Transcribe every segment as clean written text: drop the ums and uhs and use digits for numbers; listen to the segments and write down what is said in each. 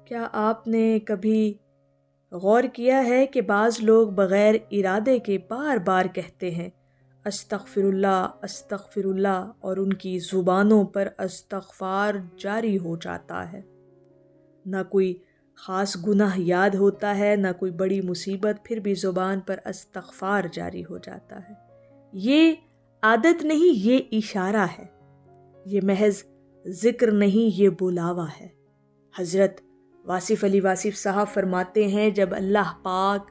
کیا آپ نے کبھی غور کیا ہے کہ بعض لوگ بغیر ارادے کے بار بار کہتے ہیں استغفر اللہ اور ان کی زبانوں پر استغفار جاری ہو جاتا ہے؟ نہ کوئی خاص گناہ یاد ہوتا ہے، نہ کوئی بڑی مصیبت، پھر بھی زبان پر استغفار جاری ہو جاتا ہے۔ یہ عادت نہیں، یہ اشارہ ہے، یہ محض ذکر نہیں، یہ بلاوا ہے۔ حضرت واصف علی واصف صاحب فرماتے ہیں، جب اللہ پاک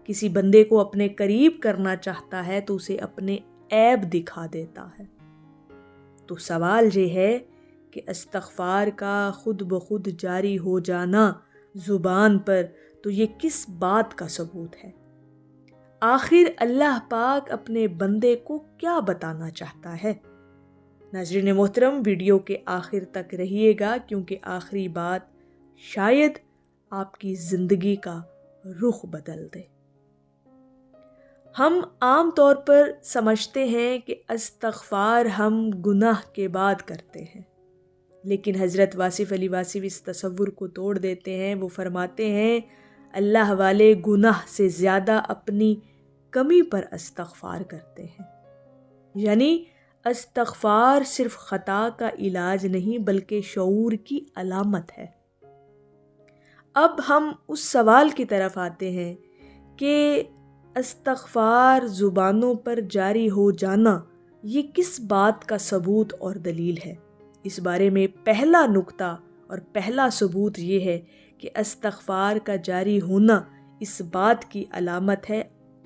کسی بندے کو اپنے قریب کرنا چاہتا ہے تو اسے اپنے عیب دکھا دیتا ہے۔ تو سوال یہ ہے کہ استغفار کا خود بخود جاری ہو جانا زبان پر، تو یہ کس بات کا ثبوت ہے؟ آخر اللہ پاک اپنے بندے کو کیا بتانا چاہتا ہے؟ ناظرین محترم، ویڈیو کے آخر تک رہیے گا، کیونکہ آخری بات شاید آپ کی زندگی کا رخ بدل دے۔ ہم عام طور پر سمجھتے ہیں کہ استغفار ہم گناہ کے بعد کرتے ہیں، لیکن حضرت واصف علی واصف اس تصور کو توڑ دیتے ہیں۔ وہ فرماتے ہیں اللہ والے گناہ سے زیادہ اپنی کمی پر استغفار کرتے ہیں، یعنی استغفار صرف خطا کا علاج نہیں بلکہ شعور کی علامت ہے۔ اب ہم اس سوال کی طرف آتے ہیں کہ استغفار زبانوں پر جاری ہو جانا یہ کس بات کا ثبوت اور دلیل ہے؟ اس بارے میں پہلا نقطہ اور پہلا ثبوت یہ ہے کہ استغفار کا جاری ہونا اس بات کی علامت ہے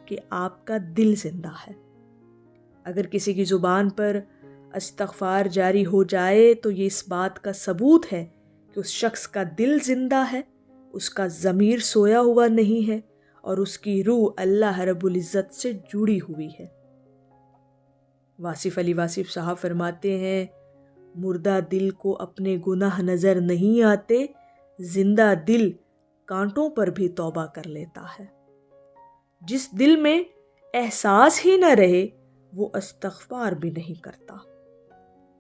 کہ آپ کا دل زندہ ہے۔ اگر کسی کی زبان پر استغفار جاری ہو جائے تو یہ اس بات کا ثبوت ہے کہ اس شخص کا دل زندہ ہے، اس کا ضمیر سویا ہوا نہیں ہے اور اس کی روح اللہ رب العزت سے جڑی ہوئی ہے۔ واصف علی واصف صاحب فرماتے ہیں مردہ دل کو اپنے گناہ نظر نہیں آتے، زندہ دل کانٹوں پر بھی توبہ کر لیتا ہے۔ جس دل میں احساس ہی نہ رہے وہ استغفار بھی نہیں کرتا۔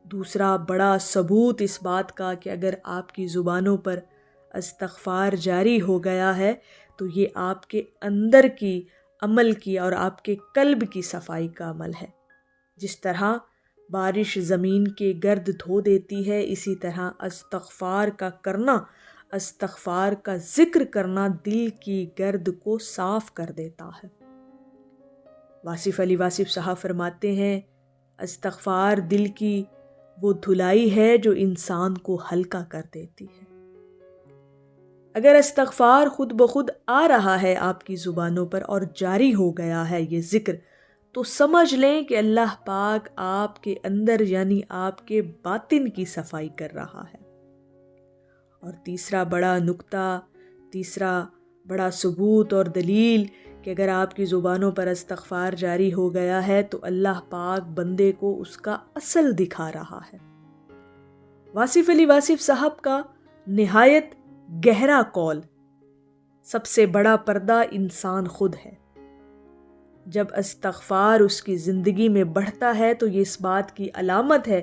دوسرا بڑا ثبوت اس بات کا کہ اگر آپ کی زبانوں پر استغفار جاری ہو گیا ہے تو یہ آپ کے اندر کی عمل کی اور آپ کے قلب کی صفائی کا عمل ہے۔ جس طرح بارش زمین کے گرد دھو دیتی ہے، اسی طرح استغفار کا کرنا، استغفار کا ذکر کرنا دل کی گرد کو صاف کر دیتا ہے۔ واصف علی واصف صاحب فرماتے ہیں استغفار دل کی وہ دھلائی ہے جو انسان کو ہلکا کر دیتی ہے۔ اگر استغفار خود بخود آ رہا ہے آپ کی زبانوں پر اور جاری ہو گیا ہے یہ ذکر، تو سمجھ لیں کہ اللہ پاک آپ کے اندر یعنی آپ کے باطن کی صفائی کر رہا ہے۔ اور تیسرا بڑا نقطہ، تیسرا بڑا ثبوت اور دلیل کہ اگر آپ کی زبانوں پر استغفار جاری ہو گیا ہے تو اللہ پاک بندے کو اس کا اصل دکھا رہا ہے۔ واصف علی واصف صاحب کا نہایت گہرا قول، سب سے بڑا پردہ انسان خود ہے۔ جب استغفار اس کی زندگی میں بڑھتا ہے تو یہ اس بات کی علامت ہے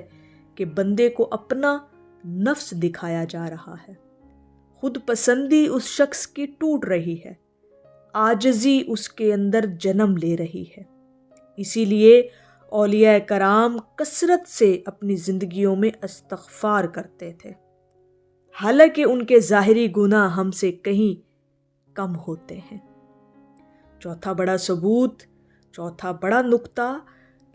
کہ بندے کو اپنا نفس دکھایا جا رہا ہے، خود پسندی اس شخص کی ٹوٹ رہی ہے، عاجزی اس کے اندر جنم لے رہی ہے۔ اسی لیے اولیاء کرام کثرت سے اپنی زندگیوں میں استغفار کرتے تھے، حالانکہ ان کے ظاہری گناہ ہم سے کہیں کم ہوتے ہیں۔ چوتھا بڑا ثبوت، چوتھا بڑا نقطہ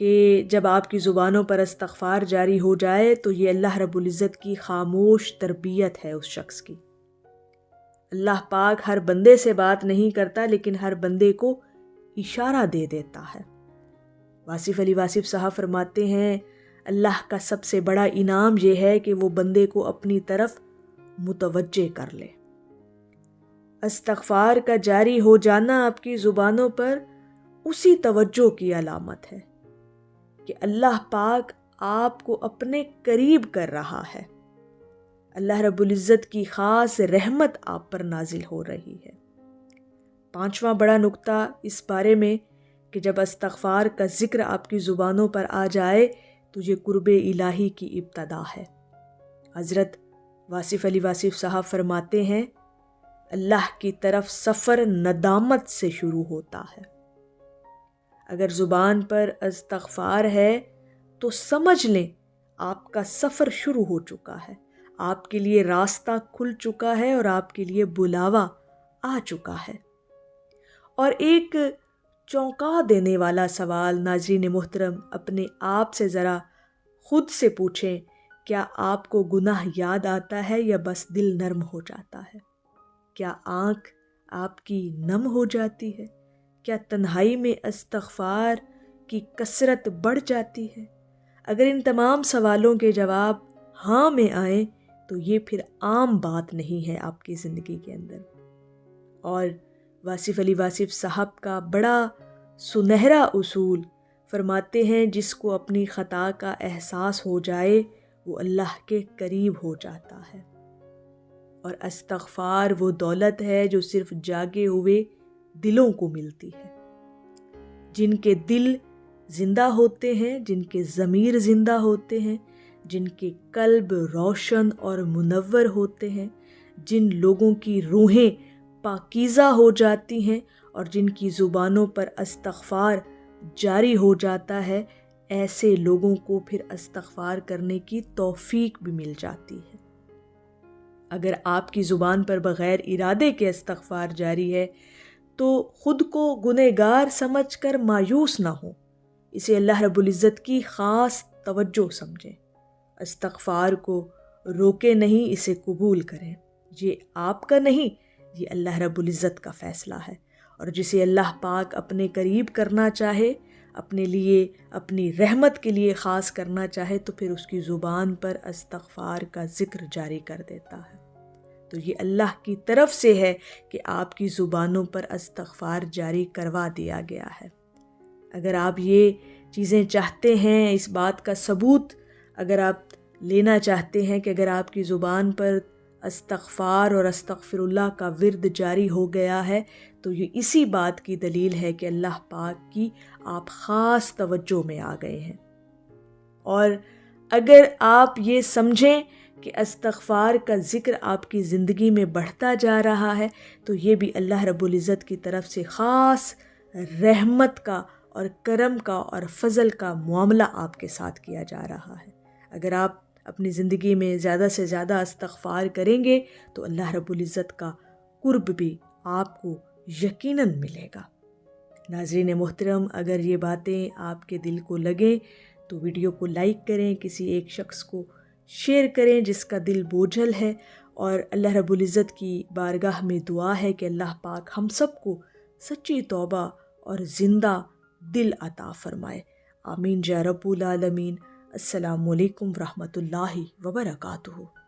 کہ جب آپ کی زبانوں پر استغفار جاری ہو جائے تو یہ اللہ رب العزت کی خاموش تربیت ہے اس شخص کی۔ اللہ پاک ہر بندے سے بات نہیں کرتا، لیکن ہر بندے کو اشارہ دے دیتا ہے۔ واصف علی واصف صاحب فرماتے ہیں اللہ کا سب سے بڑا انعام یہ ہے کہ وہ بندے کو اپنی طرف متوجہ کر لے۔ استغفار کا جاری ہو جانا آپ کی زبانوں پر اسی توجہ کی علامت ہے کہ اللہ پاک آپ کو اپنے قریب کر رہا ہے، اللہ رب العزت کی خاص رحمت آپ پر نازل ہو رہی ہے۔ پانچواں بڑا نقطہ اس بارے میں کہ جب استغفار کا ذکر آپ کی زبانوں پر آ جائے تو یہ قرب الہی کی ابتدا ہے۔ حضرت واصف علی واصف صاحب فرماتے ہیں اللہ کی طرف سفر ندامت سے شروع ہوتا ہے۔ اگر زبان پر استغفار ہے تو سمجھ لیں آپ کا سفر شروع ہو چکا ہے، آپ کے لیے راستہ کھل چکا ہے اور آپ کے لیے بلاوا آ چکا ہے۔ اور ایک چونکا دینے والا سوال ناظرین محترم، اپنے آپ سے ذرا خود سے پوچھیں، کیا آپ کو گناہ یاد آتا ہے یا بس دل نرم ہو جاتا ہے؟ کیا آنکھ آپ کی نم ہو جاتی ہے؟ کیا تنہائی میں استغفار کی کثرت بڑھ جاتی ہے؟ اگر ان تمام سوالوں کے جواب ہاں میں آئیں تو یہ پھر عام بات نہیں ہے آپ کی زندگی کے اندر۔ اور واصف علی واصف صاحب کا بڑا سنہرا اصول فرماتے ہیں، جس کو اپنی خطا کا احساس ہو جائے وہ اللہ کے قریب ہو جاتا ہے۔ اور استغفار وہ دولت ہے جو صرف جاگے ہوئے دلوں کو ملتی ہے۔ جن کے دل زندہ ہوتے ہیں، جن کے ضمیر زندہ ہوتے ہیں، جن کے قلب روشن اور منور ہوتے ہیں، جن لوگوں کی روحیں پاکیزہ ہو جاتی ہیں اور جن کی زبانوں پر استغفار جاری ہو جاتا ہے، ایسے لوگوں کو پھر استغفار کرنے کی توفیق بھی مل جاتی ہے۔ اگر آپ کی زبان پر بغیر ارادے کے استغفار جاری ہے تو خود کو گنہگار سمجھ کر مایوس نہ ہو، اسے اللہ رب العزت کی خاص توجہ سمجھیں۔ استغفار کو روکے نہیں، اسے قبول کریں۔ یہ آپ کا نہیں، یہ اللہ رب العزت کا فیصلہ ہے۔ اور جسے اللہ پاک اپنے قریب کرنا چاہے، اپنے لیے، اپنی رحمت کے لیے خاص کرنا چاہے، تو پھر اس کی زبان پر استغفار کا ذکر جاری کر دیتا ہے۔ تو یہ اللہ کی طرف سے ہے کہ آپ کی زبانوں پر استغفار جاری کروا دیا گیا ہے۔ اگر آپ یہ چیزیں چاہتے ہیں، اس بات کا ثبوت اگر آپ لینا چاہتے ہیں کہ اگر آپ کی زبان پر استغفار اور استغفر اللہ کا ورد جاری ہو گیا ہے تو یہ اسی بات کی دلیل ہے کہ اللہ پاک کی آپ خاص توجہ میں آ گئے ہیں۔ اور اگر آپ یہ سمجھیں کہ استغفار کا ذکر آپ کی زندگی میں بڑھتا جا رہا ہے تو یہ بھی اللہ رب العزت کی طرف سے خاص رحمت کا اور کرم کا اور فضل کا معاملہ آپ کے ساتھ کیا جا رہا ہے۔ اگر آپ اپنی زندگی میں زیادہ سے زیادہ استغفار کریں گے تو اللہ رب العزت کا قرب بھی آپ کو یقیناً ملے گا۔ ناظرین محترم، اگر یہ باتیں آپ کے دل کو لگیں تو ویڈیو کو لائک کریں، کسی ایک شخص کو شیئر کریں جس کا دل بوجھل ہے، اور اللہ رب العزت کی بارگاہ میں دعا ہے کہ اللہ پاک ہم سب کو سچی توبہ اور زندہ دل عطا فرمائے۔ آمین یا رب العالمین۔ السلام علیکم ورحمۃ اللہ وبرکاتہ۔